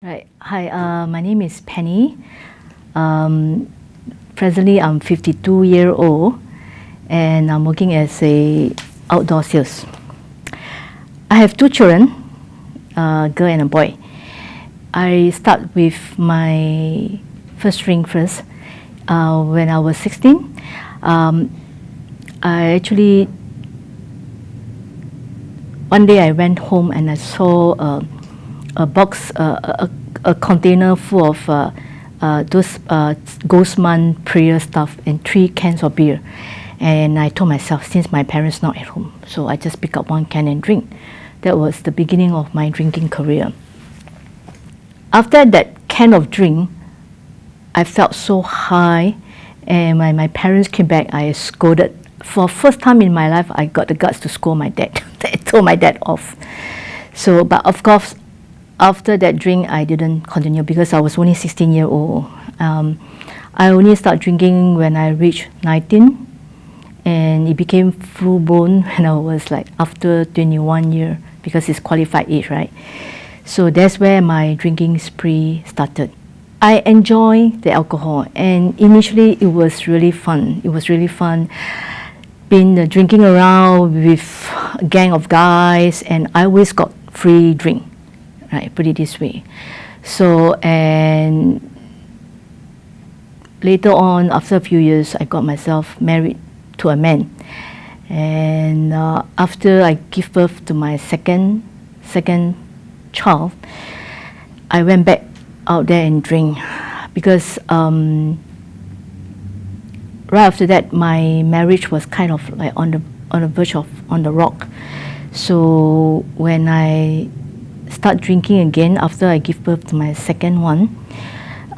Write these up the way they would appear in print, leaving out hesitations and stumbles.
Right. Hi, my name is Penny. Presently, I'm 52 years old, and I'm working as a outdoor sales. I have two children, a girl and a boy. I start with my first drink first. When I was 16, I actually one day I went home and I saw a box, a container full of those Ghostman prayer stuff and 3 cans of beer. And I told myself, since my parents not at home, so I just pick up 1 can and drink. That was the beginning of my drinking career. After that can of drink, I felt so high, and when my parents came back, I scolded. For first time in my life, I got the guts to scold my dad. I told my dad off. So, but of course, after that drink, I didn't continue because I was only 16 years old. I only started drinking when I reached 19, and it became full blown when I was like after 21 years because it's qualified age, right? So that's where my drinking spree started. I enjoy the alcohol, and initially it was really fun. It was really fun being drinking around with a gang of guys, and I always got free drink, right? Put it this way. So, and later on, after a few years, I got myself married to a man, and after I give birth to my second child, I went back out there and drink because right after that my marriage was kind of like on the verge of on the rock. So when I start drinking again after I give birth to my second one,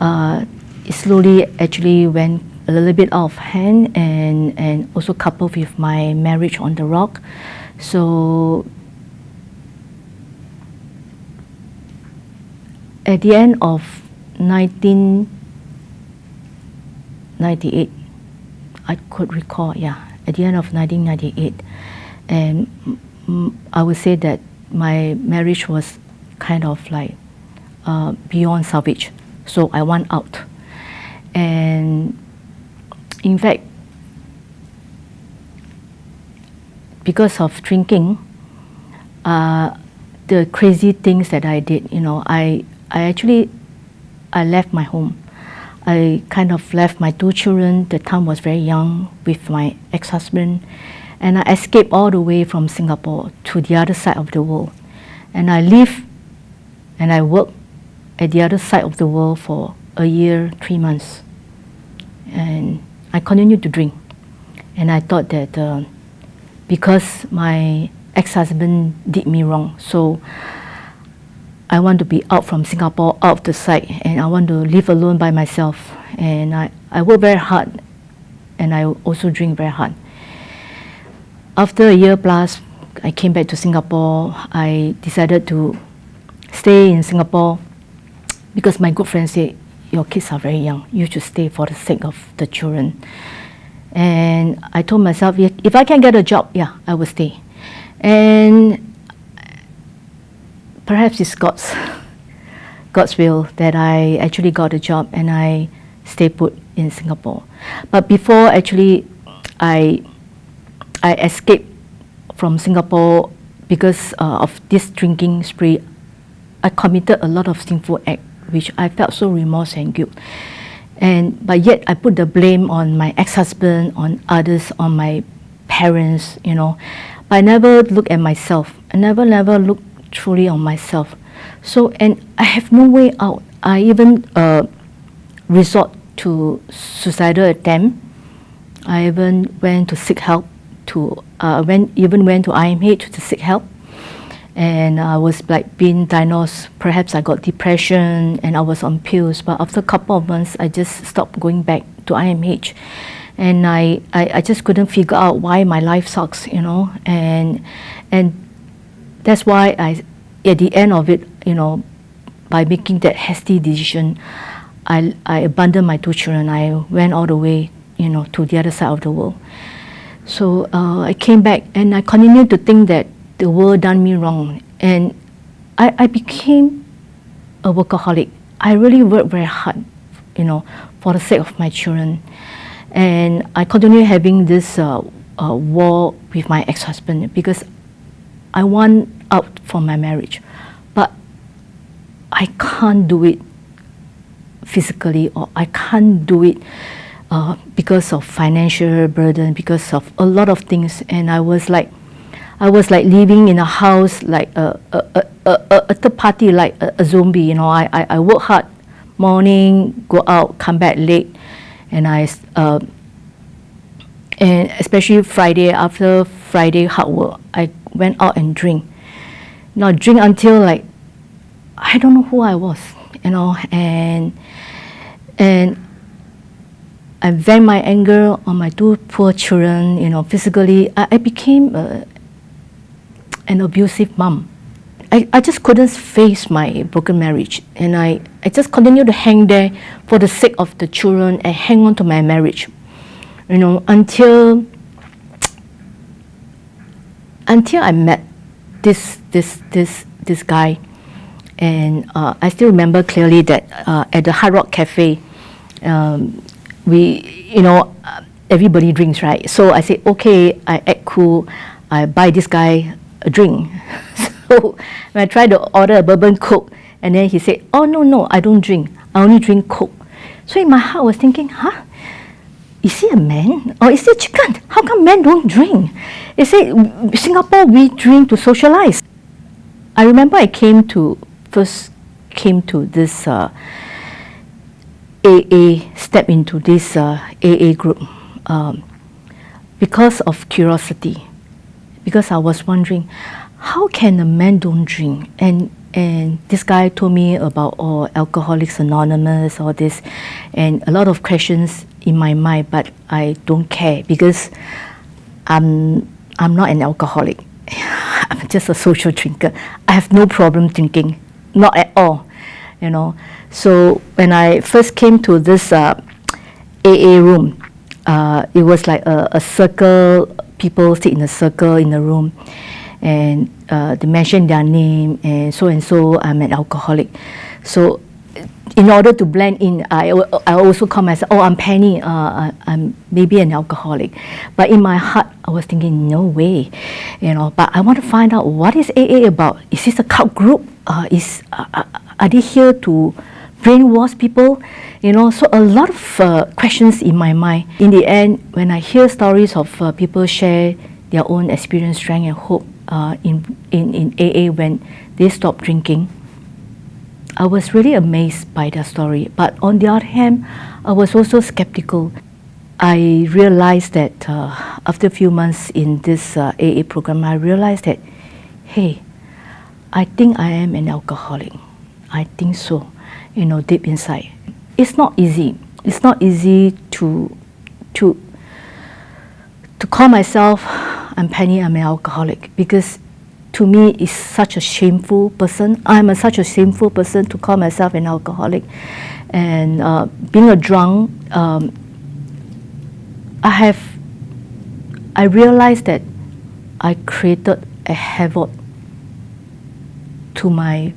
it slowly actually went a little bit out of hand, and also coupled with my marriage on the rock. So at the end of 1998, I could recall, at the end of 1998, and I would say that my marriage was kind of like beyond salvage. So I want out, and in fact, because of drinking, the crazy things that I did, I left my home. I kind of left my 2 children. The time was very young with my ex-husband, and I escaped all the way from Singapore to the other side of the world. And I live and I work at the other side of the world for a year, 3 months. And I continued to drink. And I thought that because my ex-husband did me wrong, so I want to be out from Singapore, out of the sight, and I want to live alone by myself. And I work very hard, and I also drink very hard. After a year plus, I came back to Singapore. I decided to stay in Singapore because my good friend said, your kids are very young, you should stay for the sake of the children. And I told myself, if I can get a job, I will stay. And perhaps it's God's will that I actually got a job and I stay put in Singapore. But before actually I escaped from Singapore because of this drinking spree, I committed a lot of sinful acts which I felt so remorse and guilt. But yet I put the blame on my ex-husband, on others, on my parents, But I never look at myself. I never look truly on myself. So, and I have no way out. I even resort to suicidal attempt. I even went to seek help. Even went to IMH to seek help, and I was like being diagnosed. Perhaps I got depression, and I was on pills. But after a couple of months, I just stopped going back to IMH, and I just couldn't figure out why my life sucks, and that's why at the end of it, by making that hasty decision, I abandoned my 2 children. I went all the way, to the other side of the world. So I came back, and I continued to think that the world done me wrong, and I became a workaholic. I really work very hard, for the sake of my children. And I continue having this war with my ex-husband because I want out from my marriage. But I can't do it physically, or I can't do it because of financial burden, because of a lot of things. And I was like living in a house like a third party, like a zombie. I work hard, morning, go out, come back late, and and especially Friday, after Friday hard work, I went out and drink. Drink until like I don't know who I was, and I vent my anger on my two poor children. Physically, I became an abusive mom. I just couldn't face my broken marriage, and I just continued to hang there for the sake of the children and hang on to my marriage, until I met this guy. And I still remember clearly that at the Hard Rock Cafe, everybody drinks, right? So I said, okay, I act cool, I buy this guy a drink. So when I tried to order a bourbon Coke, and then he said, oh, no, I don't drink. I only drink Coke. So in my heart I was thinking, is he a man or is he a chicken? How come men don't drink? They say, Singapore, we drink to socialize. I remember I first came to this AA, step into this AA group because of curiosity. Because I was wondering, how can a man don't drink? And this guy told me about Alcoholics Anonymous, all this, and a lot of questions in my mind, but I don't care because I'm not an alcoholic. I'm just a social drinker. I have no problem drinking, not at all, So when I first came to this AA room, it was like a circle. People sit in a circle in the room, and they mention their name, and so I'm an alcoholic. So in order to blend in, I also call myself, I'm Penny, I'm maybe an alcoholic. But in my heart, I was thinking, no way, but I want to find out, what is AA about? Is this a cult group? Are they here to brainwash people? So a lot of questions in my mind. In the end, when I hear stories of people share their own experience, strength, and hope in AA when they stop drinking, I was really amazed by their story. But on the other hand, I was also skeptical. I realized that after a few months in this AA program, I realized that, hey, I think I am an alcoholic. I think so, deep inside. It's not easy. It's not easy to call myself, I'm Penny, I'm an alcoholic, because to me it's such a shameful person. I'm such a shameful person to call myself an alcoholic. And being a drunk, I realized that I created a havoc to my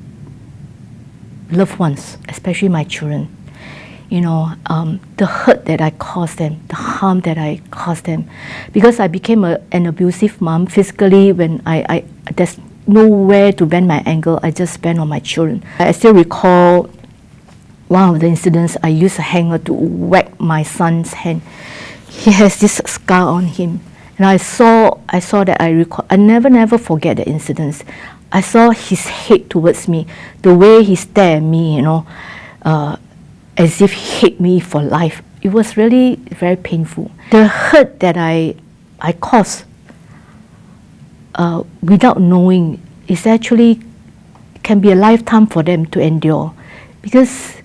loved ones, especially my children. The hurt that I caused them, the harm that I caused them, because I became an abusive mom physically. When there's nowhere to vent my anger, I just vent on my children. I still recall one of the incidents. I used a hanger to whack my son's hand. He has this scar on him, and I saw that. I never forget the incidents. I saw his hate towards me, the way he stared at me, as if he hate me for life. It was really very painful. The hurt that I caused without knowing is actually can be a lifetime for them to endure, because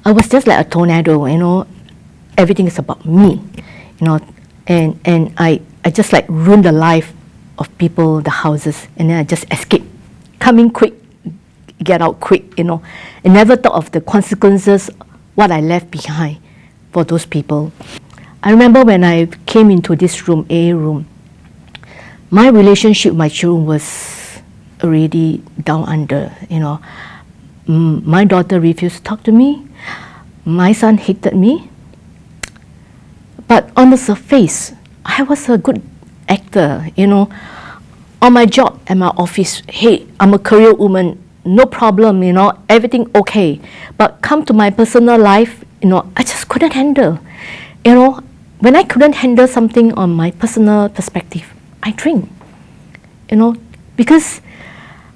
I was just like a tornado. Everything is about me, and I just like ruined the life of people, the houses, and then I just escape, coming quick, get out quick, and never thought of the consequences, what I left behind for those people. I remember when I came into this room, AA room, my relationship with my children was already down under, My daughter refused to talk to me. My son hated me. But on the surface, I was a good actor, On my job at my office, hey, I'm a career woman, no problem, everything okay. But come to my personal life, I just couldn't handle. When I couldn't handle something on my personal perspective, I drink. Because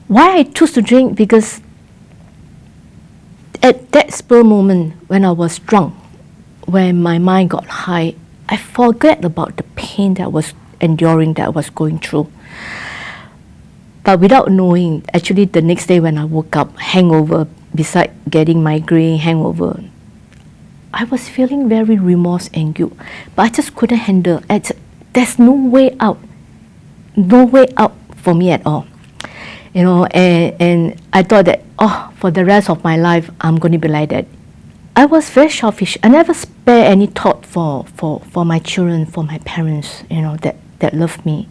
why I choose to drink, because at that spur moment when I was drunk, when my mind got high, I forget about the pain that I was enduring, that I was going through. But without knowing, actually the next day when I woke up, hangover, beside getting migraine, hangover, I was feeling very remorse and guilt. But I just couldn't handle it. There's no way out. No way out for me at all. And I thought that, for the rest of my life, I'm going to be like that. I was very selfish. I never spare any thought for my children, for my parents, that loved me.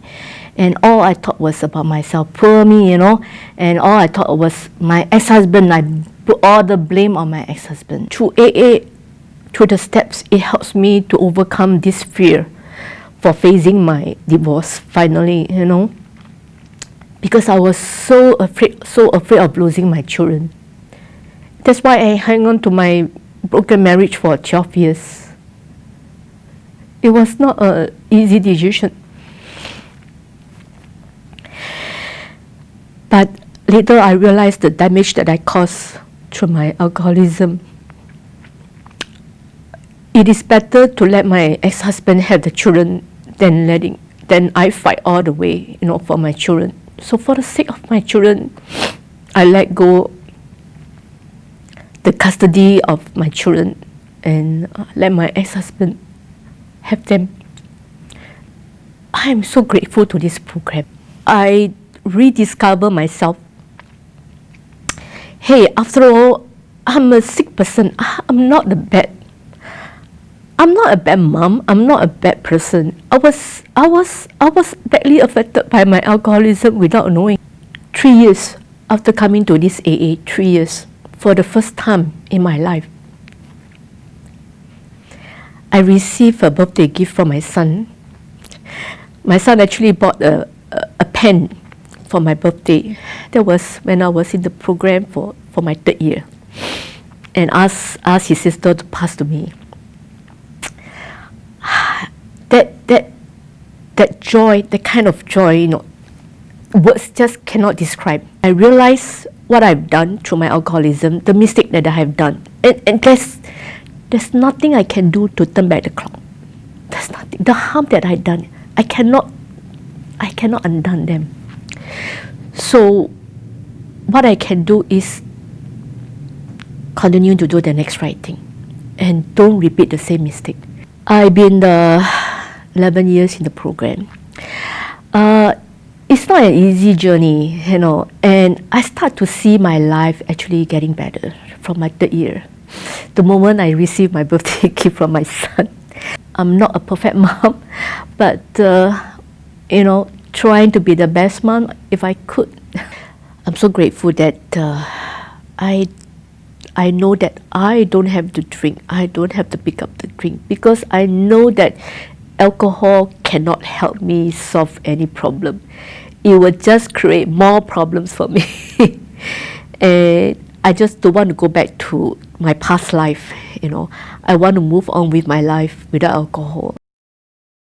And all I thought was about myself, poor me, and all I thought was my ex-husband. I put all the blame on my ex-husband. Through AA, through the steps, it helps me to overcome this fear for facing my divorce finally, because I was so afraid of losing my children. That's why I hang on to my broken marriage for 12 years. It was not an easy decision. But later I realized the damage that I caused through my alcoholism. It is better to let my ex-husband have the children than I fight all the way, for my children. So for the sake of my children, I let go the custody of my children and let my ex-husband have them. I am so grateful to this program. I rediscover myself. Hey, after all, I'm a sick person. I'm not a bad mom. I'm not a bad person. I was badly affected by my alcoholism without knowing. 3 years after coming to this AA, 3 years, for the first time in my life, I received a birthday gift from my son. My son actually bought a pen for my birthday. That was when I was in the program for my 3rd year, and asked his sister to pass to me. That joy, that kind of joy, words just cannot describe. I realize what I've done through my alcoholism, the mistake that I have done, and there's nothing I can do to turn back the clock. There's nothing. The harm that I've done, I cannot undo them. So what I can do is continue to do the next right thing and don't repeat the same mistake. I've been 11 years in the program. It's not an easy journey, and I start to see my life actually getting better from my 3rd year. The moment I received my birthday gift from my son. I'm not a perfect mom, but trying to be the best mom if I could. I'm so grateful that I know that I don't have to drink. I don't have to pick up the drink, because I know that alcohol cannot help me solve any problem. It will just create more problems for me. And I just don't want to go back to my past life. I want to move on with my life without alcohol.